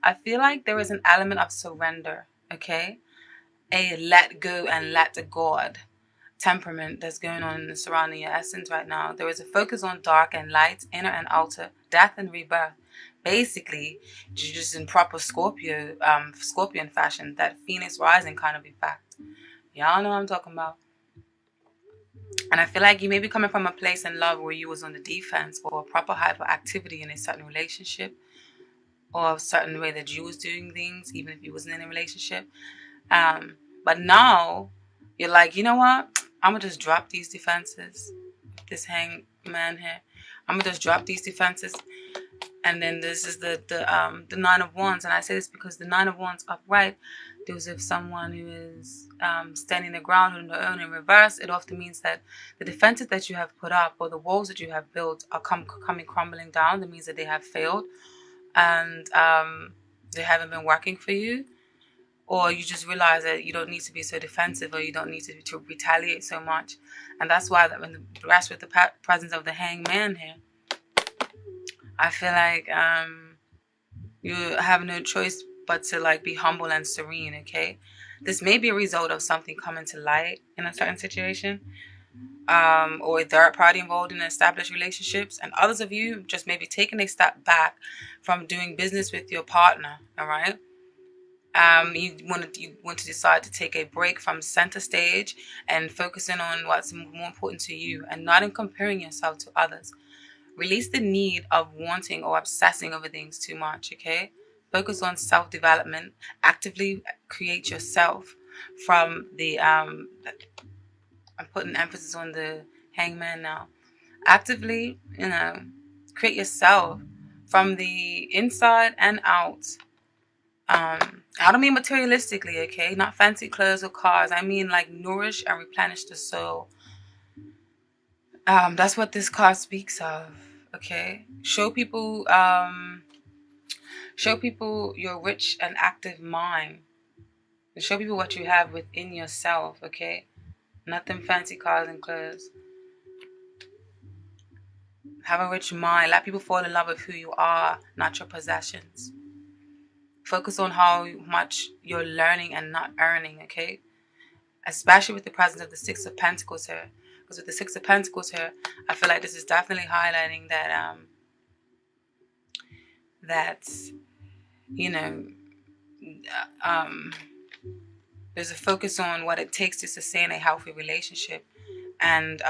I feel like there is an element of surrender, okay? A let go and let God temperament that's going on surrounding your essence right now. There is a focus on dark and light, inner and outer, death and rebirth. Basically, just in proper Scorpion fashion, that Phoenix rising kind of effect. Y'all know what I'm talking about. And I feel like you may be coming from a place in love where you was on the defense, or a proper hyperactivity in a certain relationship, or a certain way that you was doing things, even if you wasn't in a relationship. But now you're like, you know what? I'm gonna just drop these defenses. This hangman here. I'm gonna just drop these defenses. And then this is the Nine of Wands, and I say this because the Nine of Wands upright deals with someone who is standing the ground on their own. In reverse, it often means that the defenses that you have put up, or the walls that you have built, are coming crumbling down. That means that they have failed, and they haven't been working for you. Or you just realize that you don't need to be so defensive, or you don't need to retaliate so much. And that's why that when the rest with the presence of the hangman here, I feel like you have no choice but to like be humble and serene, okay? This may be a result of something coming to light in a certain situation, or a third party involved in established relationships, and others of you just maybe taking a step back from doing business with your partner, all right? You want to decide to take a break from center stage and focusing on what's more important to you, and not in comparing yourself to others. Release the need of wanting or obsessing over things too much, okay? Focus on self-development. Actively create yourself from the, I'm putting emphasis on the hangman now. Actively, create yourself from the inside and out. I don't mean materialistically, okay? Not fancy clothes or cars. I mean like nourish and replenish the soul. That's what this card speaks of, okay? Show people your rich and active mind. And show people what you have within yourself, okay? Nothing fancy cars and clothes. Have a rich mind. Let people fall in love with who you are, not your possessions. Focus on how much you're learning and not earning, okay? Especially with the presence of the Six of Pentacles here. Because with the Six of Pentacles here, I feel like this is definitely highlighting that, there's a focus on what it takes to sustain a healthy relationship, and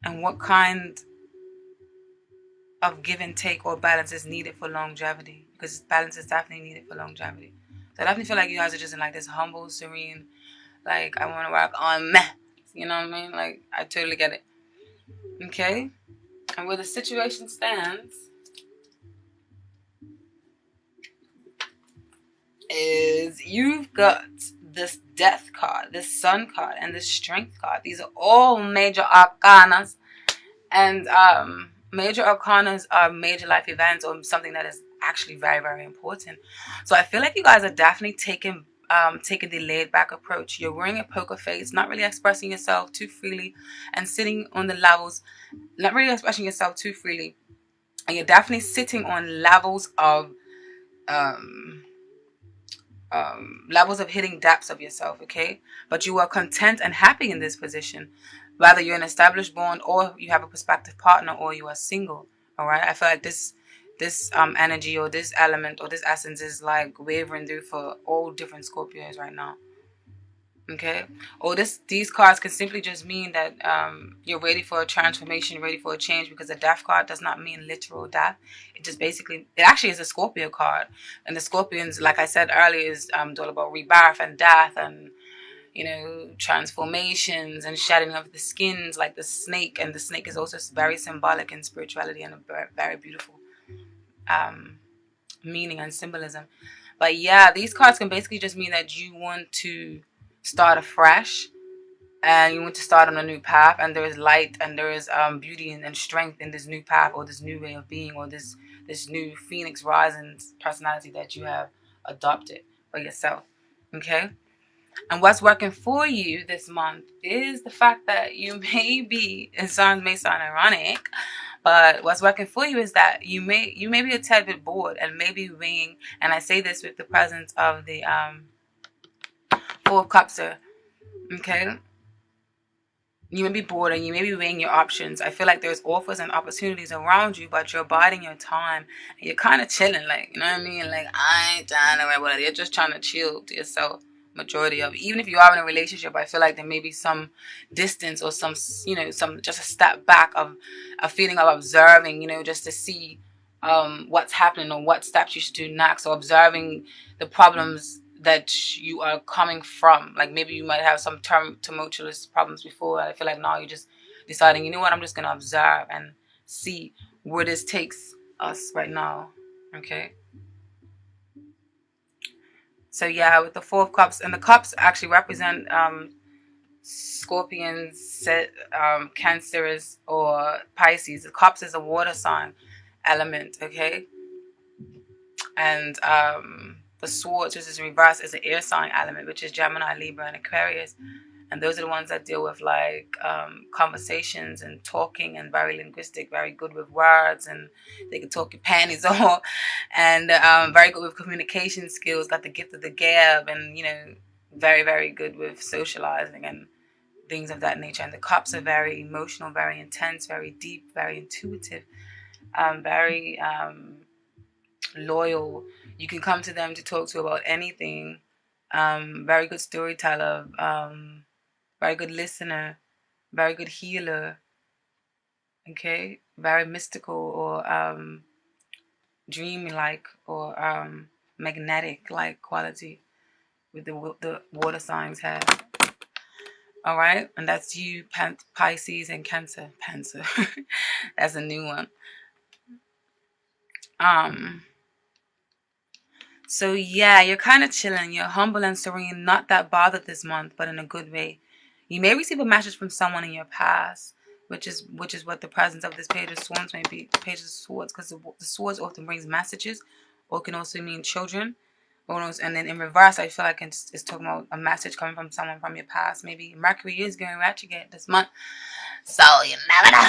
what kind of give and take or balance is needed for longevity, because balance is definitely needed for longevity. So I definitely feel like you guys are just in like this humble, serene, like I want to work on meh. You know what I mean? Like I totally get it. Okay? And where the situation stands is you've got this death card, this sun card, and this strength card. These are all major arcanas. And major arcanas are major life events, or something that is actually very, very important. So I feel like you guys are definitely taking the laid back approach. You're wearing a poker face, not really expressing yourself too freely, and sitting on the levels, not really expressing yourself too freely. And you're definitely sitting on levels of hitting depths of yourself, okay? But you are content and happy in this position, whether you're an established bond, or you have a prospective partner, or you are single. All right, I feel like this energy, or this element, or this essence is like wavering through for all different Scorpios right now. Okay, or these cards can simply just mean that you're ready for a transformation, ready for a change, because the death card does not mean literal death. It actually is a Scorpio card, and the Scorpions, like I said earlier, is all about rebirth and death, and transformations and shedding of the skins, like the snake. And the snake is also very symbolic in spirituality, and a very, very beautiful meaning and symbolism. But yeah, these cards can basically just mean that you want to start afresh, and you want to start on a new path, and there is light, and there is beauty and strength in this new path, or this new way of being, or this new Phoenix rising personality that you have adopted for yourself. Okay? And what's working for you this month is the fact that you may be, may sound ironic, But what's working for you is that you may be a tad bit bored and maybe weighing, and I say this with the presence of the Four of Cups, okay? You may be bored and you may be weighing your options. I feel like there's offers and opportunities around you, but you're biding your time. And you're kind of chilling, like, you know what I mean? Like, I ain't trying to whatever. You're just trying to chill to yourself. Majority of it. Even if you are in a relationship, I feel like there may be some distance or some, some just a step back of a feeling of observing, just to see what's happening or what steps you should do next, or observing the problems that you are coming from. Like maybe you might have some tumultuous problems before. I feel like now you're just deciding, you know what, I'm just going to observe and see where this takes us right now. Okay. So yeah, with the Four of Cups, and the cups actually represent Scorpions, Cancers, or Pisces. The cups is a water sign element, okay? And the swords, which is in reverse, is an air sign element, which is Gemini, Libra, and Aquarius. And those are the ones that deal with like conversations and talking, and very linguistic, very good with words, and they can talk your panties off, and very good with communication skills, got the gift of the gab, and very, very good with socializing and things of that nature. And the cups are very emotional, very intense, very deep, very intuitive, very loyal. You can come to them to talk to about anything. Very good storyteller, very good listener, very good healer. Okay, very mystical, or dreamy like, or magnetic like quality with the water signs have. All right, and that's you, Pisces and Cancer. That's a new one. So yeah, you're kind of chilling. You're humble and serene, not that bothered this month, but in a good way. You may receive a message from someone in your past, which is what the presence of this Page of Swords may be. The Page of Swords, because the swords often brings messages, or can also mean children. And then in reverse, I feel like it's talking about a message coming from someone from your past. Maybe Mercury is going retrograde this month, so you never know.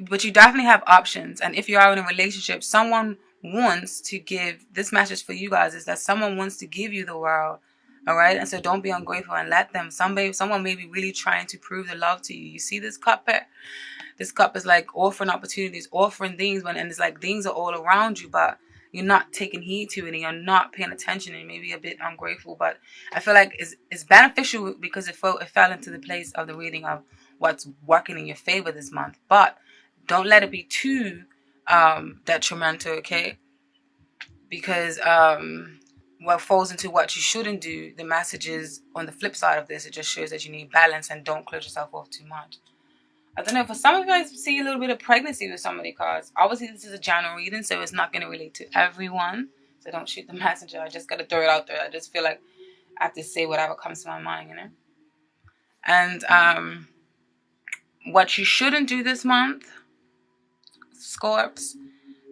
But you definitely have options. And if you are in a relationship, someone wants to give this message for you guys, is that someone wants to give you the world. All right. And so don't be ungrateful and let them. Someone may be really trying to prove the love to you. You see this cup here? This cup is like offering opportunities, offering things, and it's like things are all around you, but you're not taking heed to it, and you're not paying attention, and maybe a bit ungrateful. But I feel like it's beneficial because it fell into the place of the reading of what's working in your favor this month. But don't let it be too detrimental, okay? Because what falls into what you shouldn't do, the message is on the flip side of this. It just shows that you need balance and don't close yourself off too much. I don't know, for some of you guys, see a little bit of pregnancy with some of the cards. Obviously, this is a general reading, so it's not going to relate to everyone. So don't shoot the messenger. I just got to throw it out there. I just feel like I have to say whatever comes to my mind, And what you shouldn't do this month, Scorps,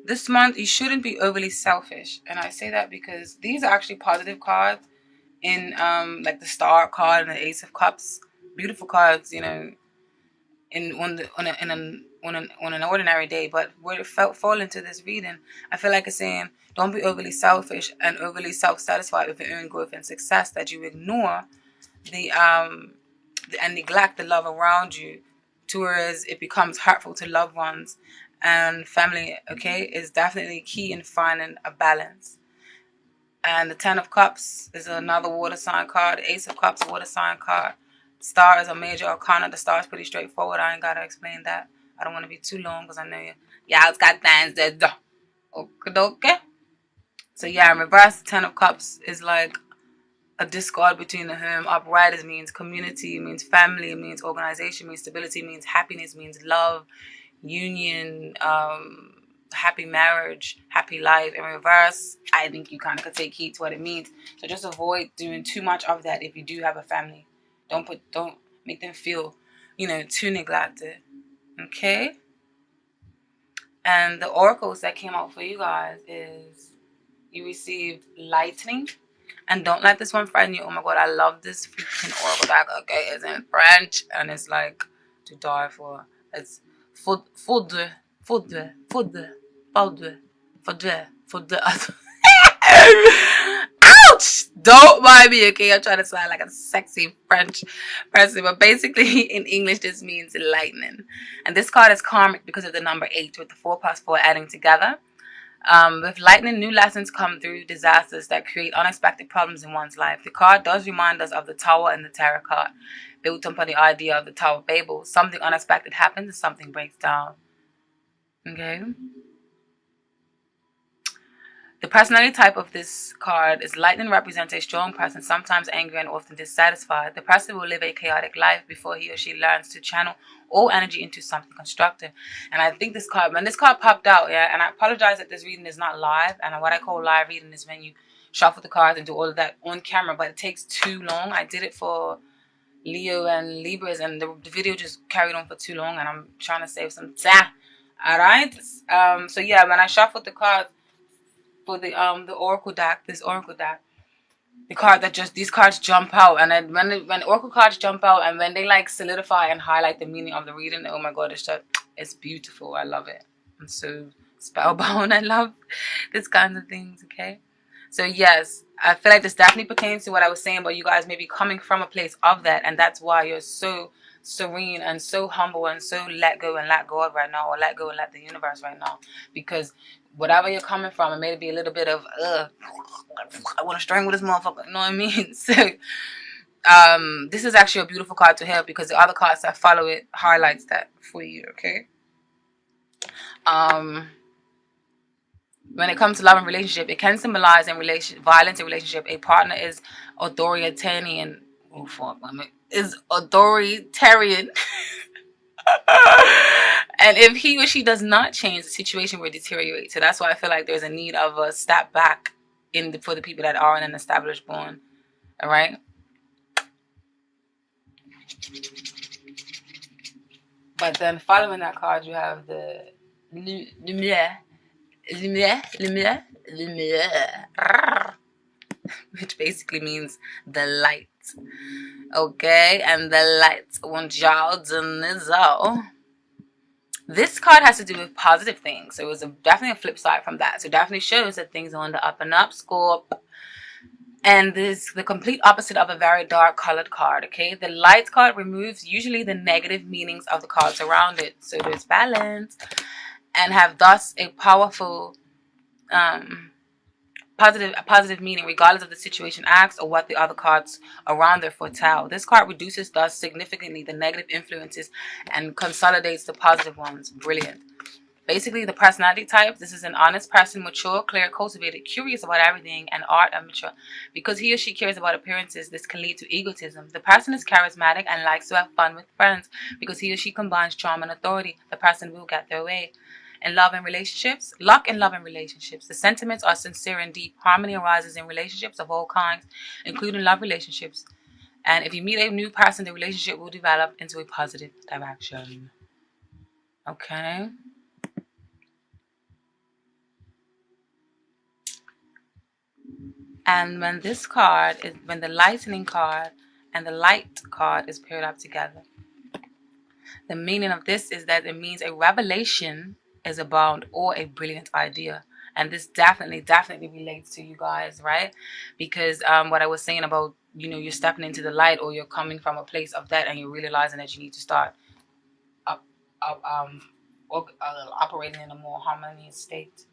this month you shouldn't be overly selfish. And I say that because these are actually positive cards in like the Star card and the Ace of Cups. Beautiful cards, on an ordinary day, but where it fall into this reading, I feel like it's saying don't be overly selfish and overly self-satisfied with your own growth and success, that you ignore and neglect the love around you, whereas it becomes hurtful to loved ones and family. Okay, is definitely key in finding a balance. And the Ten of Cups is another water sign card. Ace of Cups, water sign card. Star is a major arcana. The star is pretty straightforward. I ain't got to explain that. I don't want to be too long because I know y'all's got things to do. Okay. So yeah, in reverse, Ten of Cups is like a discord between the home. Upright means community, means family, means organization, means stability, means happiness, means love, union, happy marriage, happy life. In reverse, I think you kind of could take heed to what it means. So just avoid doing too much of that if you do have a family. Don't make them feel, too neglected. Okay? And the oracles that came out for you guys is you received lightning. And don't let this one frighten you. Oh my God, I love this freaking oracle deck. Okay, it's in French and it's like to die for. It's faudre, faudre, faudre, faudre, faudre, faudre. Ouch! Don't mind me, okay? I'm trying to sound like a sexy French person, but basically in English this means lightning. And this card is karmic because of the number 8 with the 4 plus 4 adding together. With lightning, new lessons come through disasters that create unexpected problems in one's life. The card does remind us of the tower and the tarot card, built upon the idea of the Tower of Babel. Something unexpected happens and something breaks down. Okay? The personality type of this card is lightning represents a strong person, sometimes angry and often dissatisfied. The person will live a chaotic life before he or she learns to channel all energy into something constructive. And I think this card, when this card popped out, yeah, and I apologize that this reading is not live. And what I call live reading is when you shuffle the cards and do all of that on camera, but it takes too long. I did it for Leo and Libras, and the video just carried on for too long, and I'm trying to save some time. All right. So yeah, when I shuffled the cards for the oracle deck, this oracle deck, the card that just, these cards jump out, and then when oracle cards jump out and when they like solidify and highlight the meaning of the reading, oh my god, it's beautiful. I love it. I'm so spellbound. I love this kind of things. Okay, so yes, I feel like this definitely pertains to what I was saying about you guys maybe coming from a place of that, and that's why you're so serene and so humble and so let go and let God right now, or let go and let the universe right now, because whatever you're coming from, it may be a little bit of I want to strangle this motherfucker, you know what I mean? So this is actually a beautiful card to have, because the other cards that follow it highlights that for you. Okay, when it comes to love and relationship, it can symbolize violence in relationship. A partner is authoritarian. Oh fuck, is authoritarian. And if he or she does not change, the situation will deteriorate. So that's why I feel like there's a need of a step back for the people that are in an established bond. All right. But then following that card, you have the lumière, which basically means the light. Okay, and the light won't y'all do. This card has to do with positive things. So it was definitely a flip side from that. So it definitely shows that things are on the up and up, Scorp. And this is the complete opposite of a very dark colored card. Okay, the light card removes usually the negative meanings of the cards around it. So there's balance, and have thus a powerful positive meaning regardless of the situation asked or what the other cards around there foretell. This card reduces thus significantly the negative influences and consolidates the positive ones. Brilliant. Basically, the personality type, this is an honest person, mature, clear, cultivated, curious about everything, and art and mature. Because he or she cares about appearances, this can lead to egotism. The person is charismatic and likes to have fun with friends. Because he or she combines charm and authority, the person will get their way. In love and relationships, luck in love and relationships. The sentiments are sincere and deep. Harmony arises in relationships of all kinds, including love relationships. And if you meet a new person, the relationship will develop into a positive direction. Okay. And when this card is, when the lightning card and the light card is paired up together, the meaning of this is that it means a revelation is about or a brilliant idea. And this definitely relates to you guys, right? Because what I was saying about, you know, you're stepping into the light, or you're coming from a place of that, and you're realizing that you need to start operating in a more harmonious state.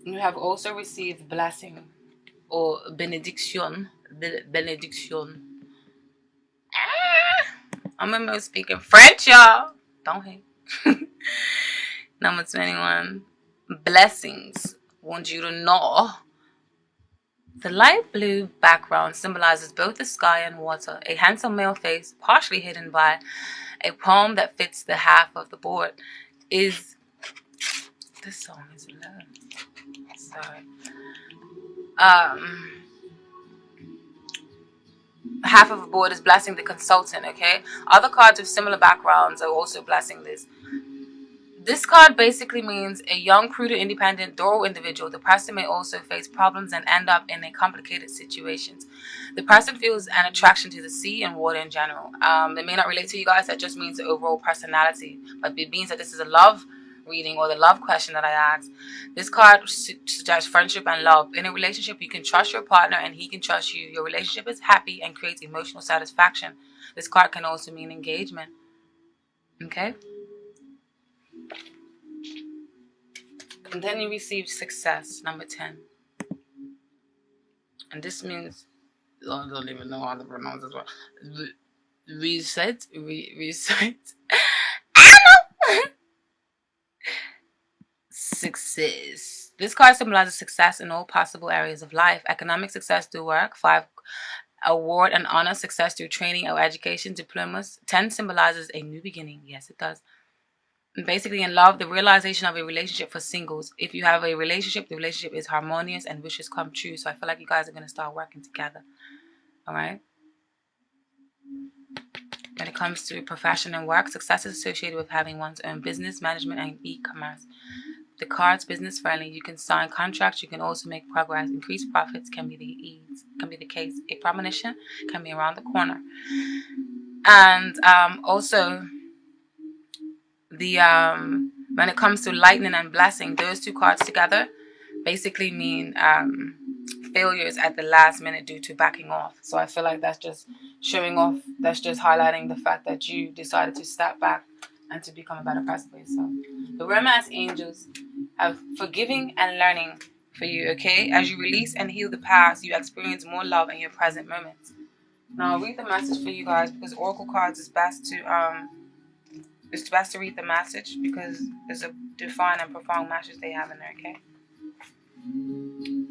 You have also received blessing or benediction. Benediction. I'm almost speaking French, y'all. Don't hate. Number 21. Blessings. Want you to know. The light blue background symbolizes both the sky and water. A handsome male face, partially hidden by a poem that fits the half of the board, is... This song is low. Sorry. Half of the board is blessing the consultant, okay? Other cards with similar backgrounds are also blessing this. This card basically means a young, prudent, independent, thorough individual. The person may also face problems and end up in a complicated situations. The person feels an attraction to the sea and water in general. It may not relate to you guys. That just means the overall personality. But it means that this is a love reading or the love question that I asked. This card suggests friendship and love. In a relationship, you can trust your partner and he can trust you. Your relationship is happy and creates emotional satisfaction. This card can also mean engagement. Okay? And then you receive success, number 10. And this means, I don't even know how to pronounce this one. Reset. I know. Success. This card symbolizes success in all possible areas of life. Economic success through work. 5, award and honor, success through training or education, diplomas. 10 symbolizes a new beginning. Yes, it does. Basically, in love, the realization of a relationship for singles. If you have a relationship, the relationship is harmonious and wishes come true. So I feel like you guys are going to start working together. All right? When it comes to profession and work, success is associated with having one's own business, management, and e-commerce. The card's business friendly. You can sign contracts. You can also make progress. Increased profits can be the case. A premonition can be around the corner. And also, the when it comes to lightning and blessing, those two cards together basically mean failures at the last minute due to backing off. So I feel like that's just showing off. That's just highlighting the fact that you decided to step back and to become a better person for yourself. The romance angels have forgiving and learning for you, okay? As you release and heal the past, you experience more love in your present moments. Now I'll read the message for you guys because Oracle cards is best to read the message because there's a defined and profound message they have in there, okay?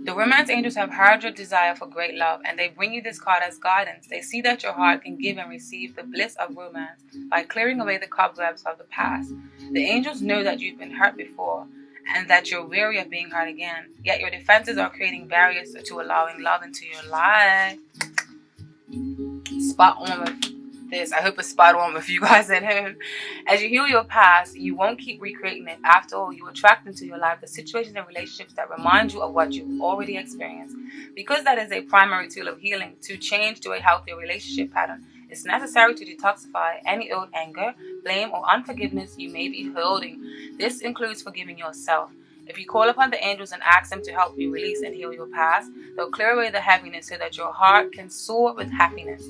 The romance angels have heard your desire for great love and they bring you this card as guidance. They see that your heart can give and receive the bliss of romance by clearing away the cobwebs of the past. The angels know that you've been hurt before and that you're weary of being hurt again. Yet your defenses are creating barriers to allowing love into your life. Spot on with this. I hope it's spot on with you guys at home. As you heal your past, you won't keep recreating it. After all, you attract into your life the situations and relationships that remind you of what you've already experienced. Because that is a primary tool of healing, to change to a healthier relationship pattern, it's necessary to detoxify any old anger, blame, or unforgiveness you may be holding. This includes forgiving yourself. If you call upon the angels and ask them to help you release and heal your past, they'll clear away the heaviness so that your heart can soar with happiness.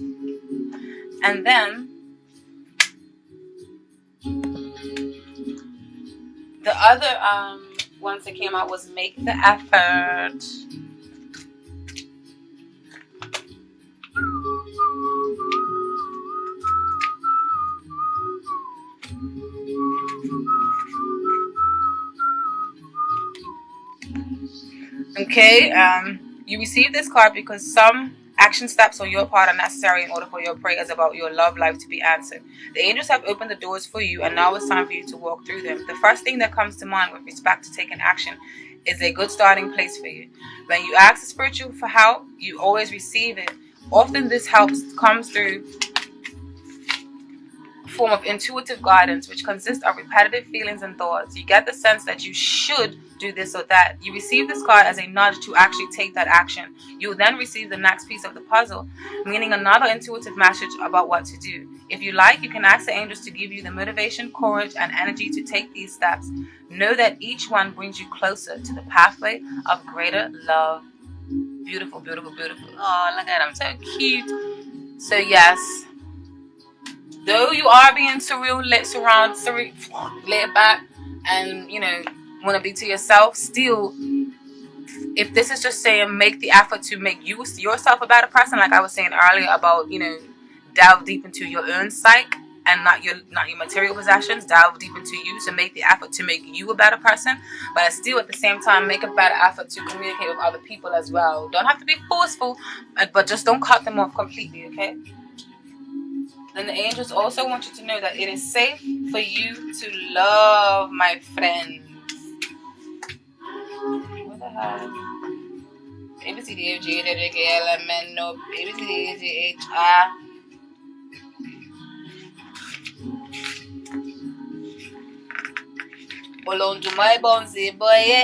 And then the other ones that came out was make the effort. Okay, you received this card because some action steps on your part are necessary in order for your prayers about your love life to be answered. The angels have opened the doors for you and now it's time for you to walk through them. The first thing that comes to mind with respect to taking action is a good starting place for you. When you ask the spiritual for help, you always receive it. Often this help comes through a form of intuitive guidance, which consists of repetitive feelings and thoughts. You get the sense that you should do this or that. You receive this card as a nudge to actually take that action. You will then receive the next piece of the puzzle, meaning another intuitive message about what to do. If you like, you can ask the angels to give you the motivation, courage, and energy to take these steps. Know that each one brings you closer to the pathway of greater love. Beautiful, beautiful, beautiful. Oh, look at them, so cute. So yes, though you are being surreal, laid back, and want to be to yourself, still, if this is just saying make the effort to make yourself a better person, like I was saying earlier about delve deep into your own psyche and not your material possessions, delve deep into you, so make the effort to make you a better person, but still at the same time make a better effort to communicate with other people as well. Don't have to be forceful, but just don't cut them off completely, okay? Then the angels also want you to know that it is safe for you to love, my friends. What the hell? A B C D F G H I J K L M N O A B C D E F G H I. Olondu my bonzi boy.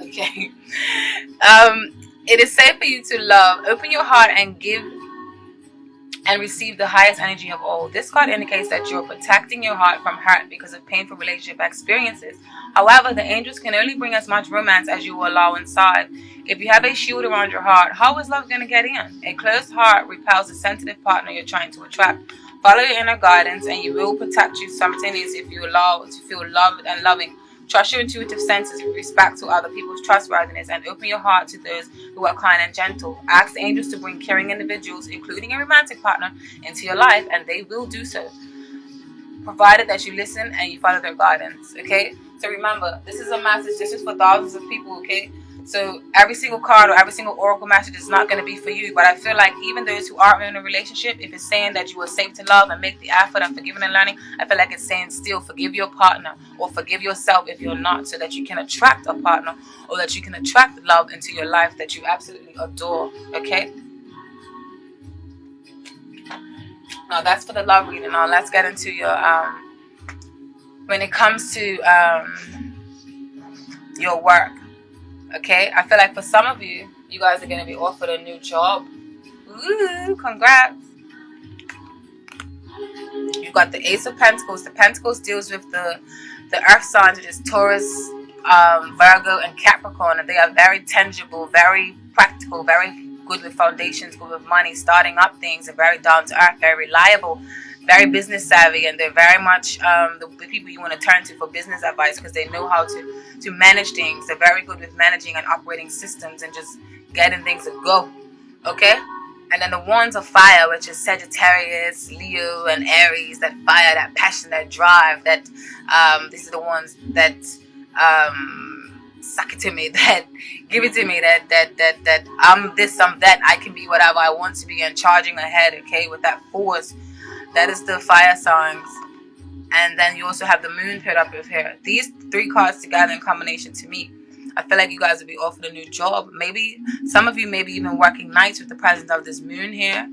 Okay. It is safe for you to love. Open your heart and give and receive the highest energy of all. This card indicates that you're protecting your heart from hurt because of painful relationship experiences. However, the angels can only bring as much romance as you will allow inside. If you have a shield around your heart, how is love going to get in? A closed heart repels a sensitive partner you're trying to attract. Follow your inner guidance and you will protect you simultaneously if you allow to feel loved and loving. Trust your intuitive senses with respect to other people's trustworthiness and open your heart to those who are kind and gentle. Ask the angels to bring caring individuals, including a romantic partner, into your life, and they will do so, provided that you listen and you follow their guidance, okay? So remember, this is a message. This is for thousands of people, okay? So every single card or every single oracle message is not going to be for you. But I feel like even those who are in a relationship, if it's saying that you are safe to love and make the effort and forgiving and learning, I feel like it's saying still forgive your partner or forgive yourself if you're not, so that you can attract a partner or that you can attract love into your life that you absolutely adore, okay? Now that's for the love reading. Now let's get into your when it comes to your work. Okay, I feel like for some of you, you guys are going to be offered a new job. Ooh, congrats. You've got the Ace of Pentacles. The Pentacles deals with the earth signs, which is Taurus, Virgo, and Capricorn. And they are very tangible, very practical, very good with foundations, good with money, starting up things, and very down to earth, very reliable, very business savvy, and they're very much the people you want to turn to for business advice because they know how to manage things. They're very good with managing and operating systems and just getting things to go, okay? And then the wands of fire, which is Sagittarius, Leo, and Aries, that fire, that passion, that drive, that these are the ones that suck it to me, that give it to me, that I'm this, I'm that, I can be whatever I want to be, and charging ahead, okay, with that force. That is the fire signs. And then you also have the moon paired up with here. These three cards together in combination, to me, I feel like you guys will be offered a new job. Maybe some of you may be even working nights with the presence of this moon here.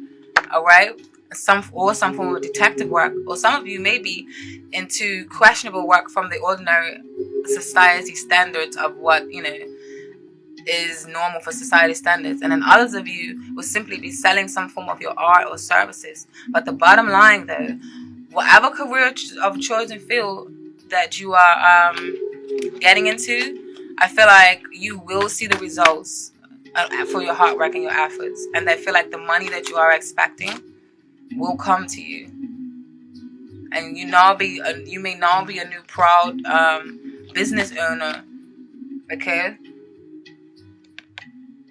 All right. Some form of detective work. Or some of you may be into questionable work from the ordinary society standards of what, you know, is normal for society standards. And then others of you will simply be selling some form of your art or services. But the bottom line, though, whatever career of choice and field that you are getting into, I feel like you will see the results for your hard work and your efforts. And I feel like the money that you are expecting will come to you. And you may now be a new proud business owner, okay?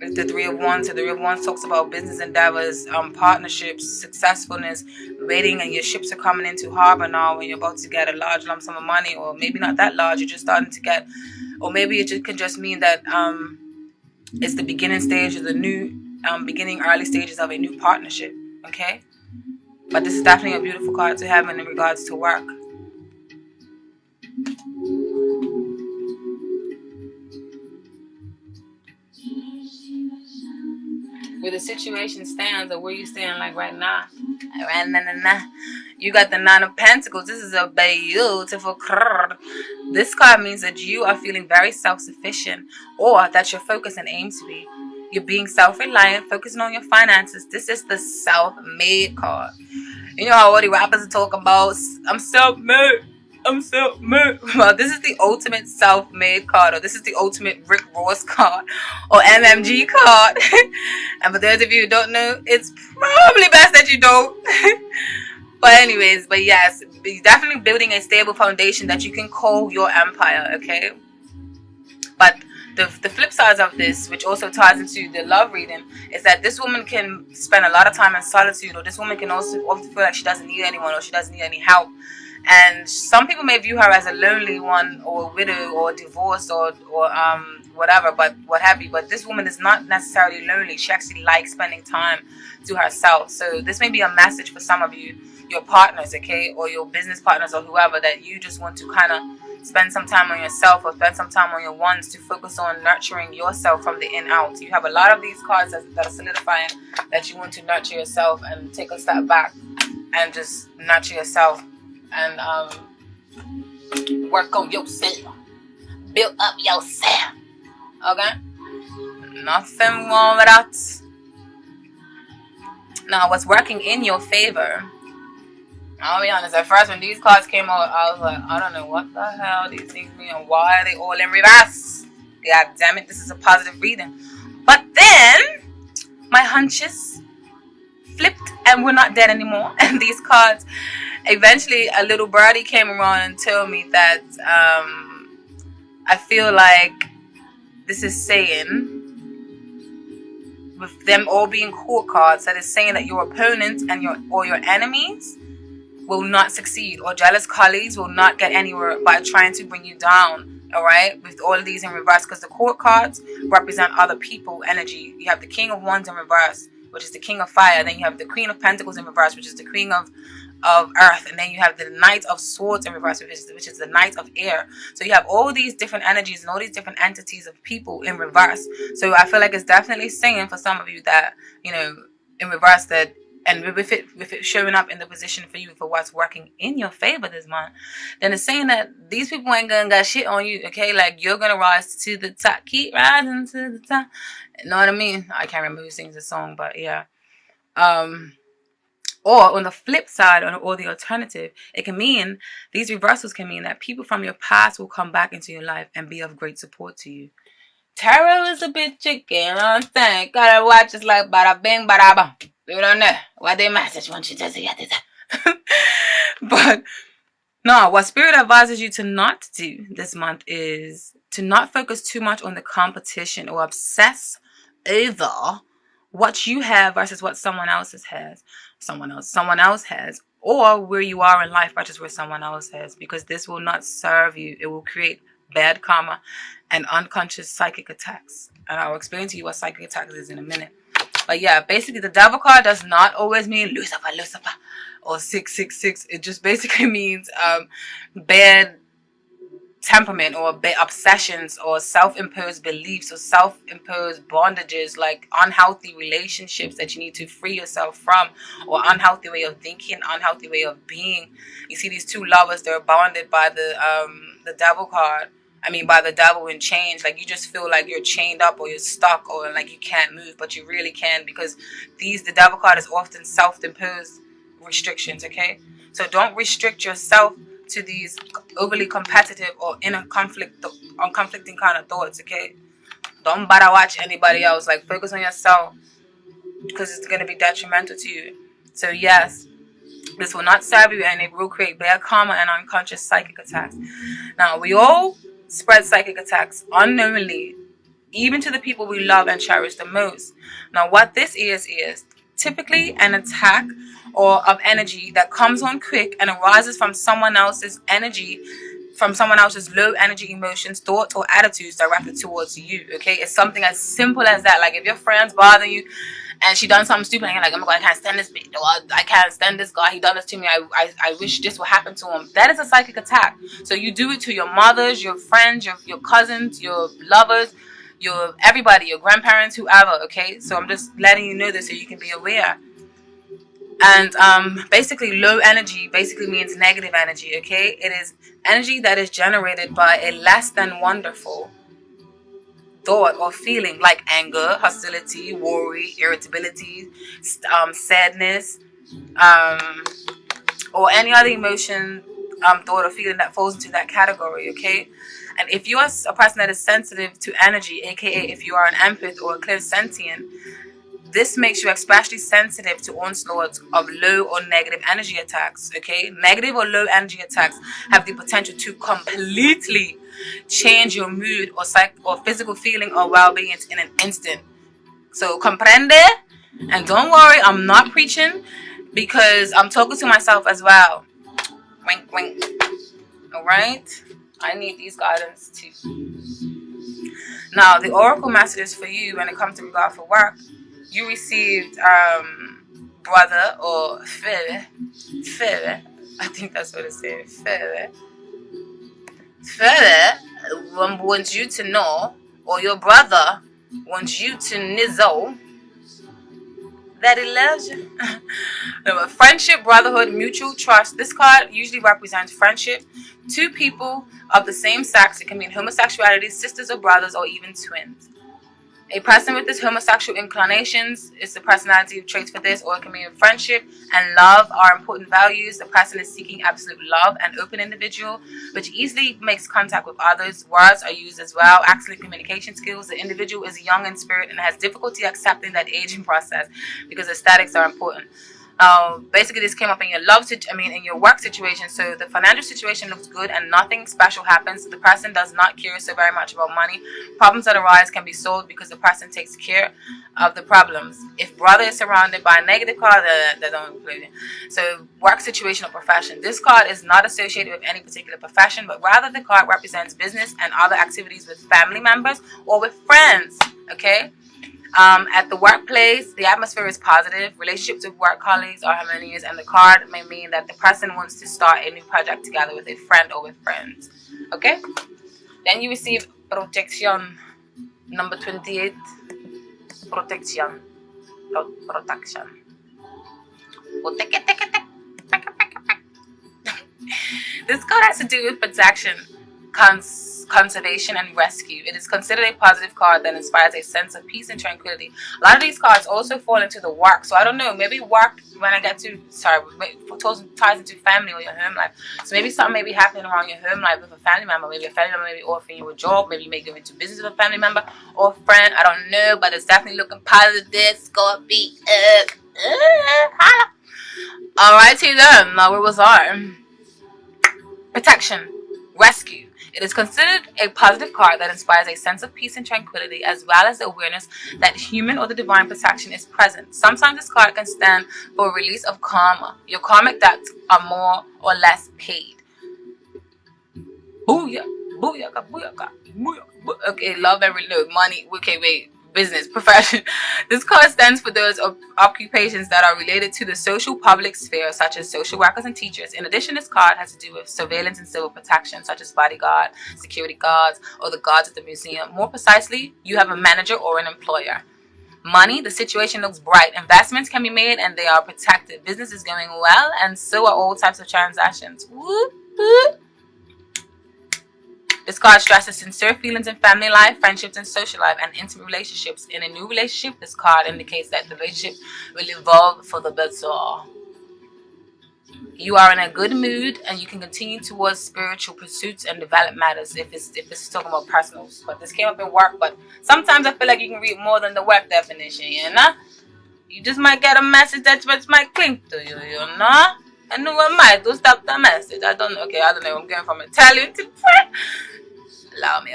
With the Three of Wands, the Three of Wands talks about business endeavors, partnerships, successfulness, waiting, and your ships are coming into harbor now when you're about to get a large lump sum of money, or maybe not that large, you're just starting to get, or maybe it could just mean that it's the beginning stage of the new, early stages of a new partnership, okay? But this is definitely a beautiful card to have in regards to work. Where the situation stands, or where you stand like right now. You got the Nine of Pentacles. This is a beautiful card. This card means that you are feeling very self-sufficient, or that your focus and aim to be. You're being self-reliant, focusing on your finances. This is the self-made card. You know how all the rappers are talking about, I'm self-made. I'm self-made. Well, this is the ultimate self-made card, or this is the ultimate Rick Ross card, or MMG card. And for those of you who don't know, it's probably best that you don't. But anyways, but yes, be definitely building a stable foundation that you can call your empire, okay? But the flip side of this, which also ties into the love reading, is that this woman can spend a lot of time in solitude, or this woman can also often feel like she doesn't need anyone, or she doesn't need any help. And some people may view her as a lonely one, or a widow, or divorced, or whatever, but what have you. But this woman is not necessarily lonely. She actually likes spending time to herself. So this may be a message for some of you, your partners, okay, or your business partners, or whoever, that you just want to kind of spend some time on yourself, or spend some time on your ones to focus on nurturing yourself from the in out. You have a lot of these cards that are solidifying that you want to nurture yourself and take a step back and just nurture yourself. And Work on yourself. Build up yourself. Okay? Nothing wrong with that. Now, what's working in your favor? I'll be honest, at first when these cards came out, I was like, I don't know what the hell these things mean and why are they all in reverse? God damn it, this is a positive reading. But then, my hunches flipped and we're not dead anymore. And these cards, eventually a little birdie came around and told me that I feel like this is saying, with them all being court cards, that is saying that your opponents and your enemies will not succeed, or jealous colleagues will not get anywhere by trying to bring you down. All right, with all of these in reverse, because the court cards represent other people energy. You have the King of Wands in reverse, which is the King of Fire. Then you have the Queen of Pentacles in reverse, which is the Queen of Earth. And then you have the Knight of Swords in reverse, which is the Knight of Air. So you have all these different energies and all these different entities of people in reverse. So I feel like it's definitely saying for some of you that, you know, in reverse, that, and with it showing up in the position for you for what's working in your favor this month, then it's saying that these people ain't gonna got shit on you, okay? Like, you're gonna rise to the top. Keep rising to the top. You know what I mean? I can't remember who sings the song, but yeah. Or on the flip side, or the alternative, it can mean, these reversals can mean that people from your past will come back into your life and be of great support to you. Tarot is a bit tricky, you know what I'm saying? Gotta watch it like bada bing, bada bang. You don't know what they message once you just say that. But no, what Spirit advises you to not do this month is to not focus too much on the competition or obsess over what you have versus what someone else has. Someone else has, or where you are in life versus where someone else has, because this will not serve you. It will create bad karma and unconscious psychic attacks. And I'll explain to you what psychic attacks is in a minute. But yeah, basically the Devil card does not always mean Lucifer, or 666. It just basically means bad temperament, or bad obsessions, or self-imposed beliefs, or self-imposed bondages, like unhealthy relationships that you need to free yourself from, or unhealthy way of thinking, unhealthy way of being. You see these two lovers, they're bonded by the Devil card. I mean, by the devil in chains. Like, you just feel like you're chained up, or you're stuck, or like you can't move, but you really can, because the Devil card is often self-imposed restrictions, okay? So don't restrict yourself to these overly competitive or conflicting kind of thoughts, okay? Don't bother watch anybody else. Like, focus on yourself, because it's going to be detrimental to you. So yes, this will not serve you, and it will create bad karma and unconscious psychic attacks. Now, we all spread psychic attacks unknowingly, even to the people we love and cherish the most. Now, what this is typically an attack or of energy that comes on quick and arises from someone else's energy, from someone else's low energy emotions, thoughts, or attitudes directed towards you, okay? It's something as simple as that. Like, if your friend's bothering you and she done something stupid and you're like, oh my God, I can't stand this bitch, or I can't stand this guy, he done this to me, I wish this would happen to him. That is a psychic attack. So you do it to your mothers, your friends, your cousins, your lovers, your everybody, your grandparents, whoever, okay? So I'm just letting you know this so you can be aware. And basically, low energy basically means negative energy, okay? It is energy that is generated by a less than wonderful thought or feeling, like anger, hostility, worry, irritability, sadness, or any other emotion, thought or feeling that falls into that category, okay? And if you are a person that is sensitive to energy, aka if you are an empath or a clairsentient, this makes you especially sensitive to onslaughts of low or negative energy attacks, okay? Negative or low energy attacks have the potential to completely change your mood or physical feeling or well-being in an instant. So, comprende? And don't worry, I'm not preaching, because I'm talking to myself as well. Wink, wink. Alright? I need these guidance too. Now, the oracle messages for you when it comes to regard for work, you received brother or fere. I think that's what it says. Fere wants you to know, or your brother wants you to know, that he loves you. Number friendship, brotherhood, mutual trust. This card usually represents friendship. Two people of the same sex. It can mean homosexuality, sisters or brothers, or even twins. A person with this homosexual inclinations is the personality traits for this, or it can mean friendship and love are important values. The person is seeking absolute love and open individual, which easily makes contact with others. Words are used as well. Excellent communication skills. The individual is young in spirit and has difficulty accepting that aging process because aesthetics are important. Basically, this came up in your in your work situation. So the financial situation looks good and nothing special happens. The person does not care so very much about money. Problems that arise can be solved because the person takes care of the problems. If brother is surrounded by a negative card, they don't include it. So work situation or profession. This card is not associated with any particular profession, but rather the card represents business and other activities with family members or with friends. Okay. At the workplace, the atmosphere is positive. Relationships with work colleagues are harmonious, and the card may mean that the person wants to start a new project together with a friend or with friends. Okay? Then you receive protection. Number 28. Protection. Protection. This card has to do with protection, conservation, and rescue. It is considered a positive card that inspires a sense of peace and tranquility. A lot of these cards also fall into the work. So I don't know, maybe work when I get to, ties into family or your home life. So maybe something may be happening around your home life with a family member. Maybe a family member may be offering you a job. Maybe you may go into business with a family member or a friend. I don't know, but it's definitely looking positive. Scorpio. Alrighty then, now where was I? Protection, rescue. It is considered a positive card that inspires a sense of peace and tranquility, as well as the awareness that human or the divine protection is present. Sometimes this card can stand for a release of karma. Your karmic debts are more or less paid. Booyah, booyaka, booyaka, booyaka. Okay, love and money. Okay, wait. Business, profession. This card stands for those occupations that are related to the social public sphere, such as social workers and teachers. In addition, this card has to do with surveillance and civil protection, such as bodyguard, security guards, or the guards at the museum. More precisely, you have a manager or an employer. Money, the situation looks bright. Investments can be made and they are protected. Business is going well, and so are all types of transactions. Whoop, whoop. This card stresses sincere feelings in family life, friendships, and social life, and intimate relationships. In a new relationship, this card indicates that the relationship will evolve for the better. You are in a good mood, and you can continue towards spiritual pursuits and develop matters. If this is talking about personals, but this came up in work. But sometimes I feel like you can read more than the work definition. You know, you just might get a message that might cling to you. You know, and who am I to stop the message? I don't know. Okay, I don't know. I'm going from Italian to French. Allow me.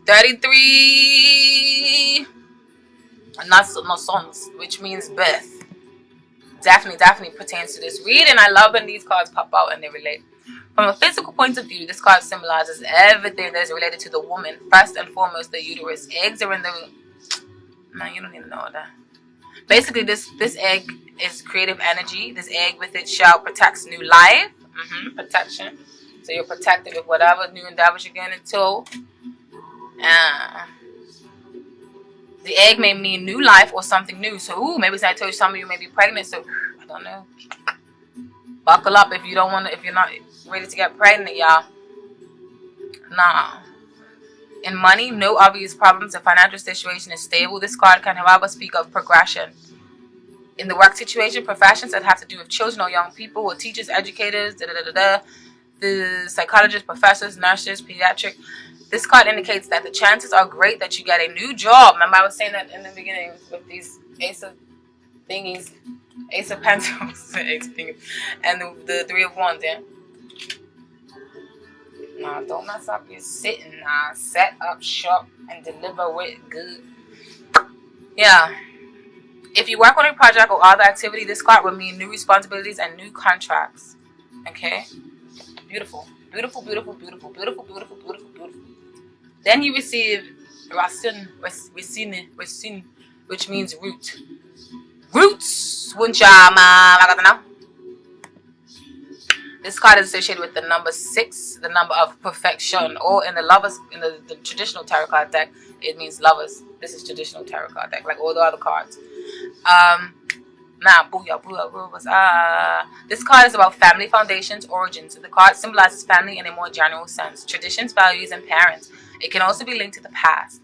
33. Naissance, which means birth. Definitely pertains to this reading. I love when these cards pop out and they relate. From a physical point of view, this card symbolizes everything that is related to the woman. First and foremost, the uterus. Eggs are in the... Man, you don't need to know that. Basically, this egg is creative energy. This egg with it shall protects new life. Protection. So you're protected with whatever new endeavors you're getting into. The egg may mean new life or something new. So, maybe I told you some of you may be pregnant. So, I don't know. Buckle up if you're not ready to get pregnant, y'all. Nah. In money, no obvious problems. The financial situation is stable. This card can, however, speak of progression. In the work situation, professions that have to do with children or young people or teachers, educators, the psychologists, professors, nurses, pediatric. This card indicates that the chances are great that you get a new job. Remember I was saying that in the beginning with these Ace of Pentacles, and the Three of Wands, yeah? Nah, don't mess up your sitting. Nah, set up shop and deliver with good. Yeah. If you work on a project or other activity, this card would mean new responsibilities and new contracts. Okay? Beautiful. Then you receive racine, which means root. Roots. This card is associated with the number 6, the number of perfection, or in the traditional tarot card deck, it means lovers. This is traditional tarot card deck, like all the other cards. Nah, booyah, booyah, booyah. This card is about family foundations, origins. The card symbolizes family in a more general sense, traditions, values, and parents. It can also be linked to the past.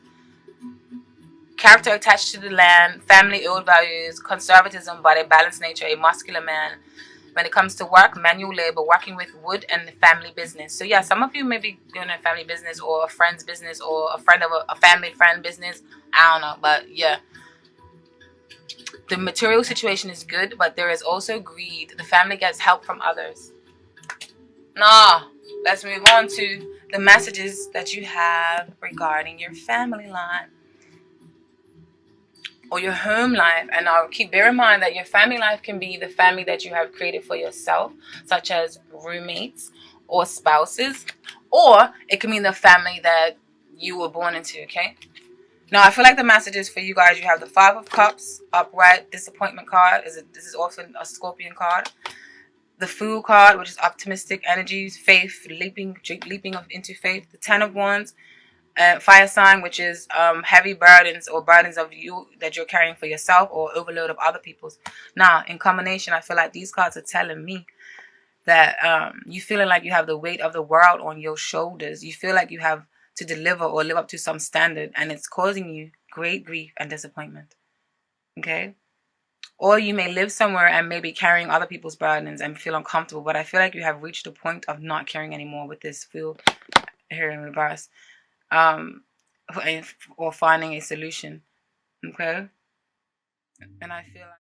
Character attached to the land, family old values, conservatism, but a balanced nature, a muscular man. When it comes to work, manual labor, working with wood, and family business. So yeah, some of you may be doing a family business or a friend's business or a friend of a family friend business. I don't know, but yeah. The material situation is good, but there is also greed. The family gets help from others. Nah, let's move on to the messages that you have regarding your family line or your home life. And I'll bear in mind that your family life can be the family that you have created for yourself, such as roommates or spouses, or it can mean the family that you were born into, okay? Now, I feel like the messages for you guys, you have the Five of Cups, upright, disappointment card. This is often a Scorpion card. The Fool card, which is optimistic energies, faith, leaping into faith. The Ten of Wands, fire sign, which is heavy burdens or burdens of you that you're carrying for yourself or overload of other people's. Now, in combination, I feel like these cards are telling me that you feeling like you have the weight of the world on your shoulders. You feel like you have to deliver or live up to some standard, and it's causing you great grief and disappointment. Okay? Or you may live somewhere and maybe carrying other people's burdens and feel uncomfortable, but I feel like you have reached a point of not caring anymore with this feel here in reverse. Or finding a solution. Okay? And I feel like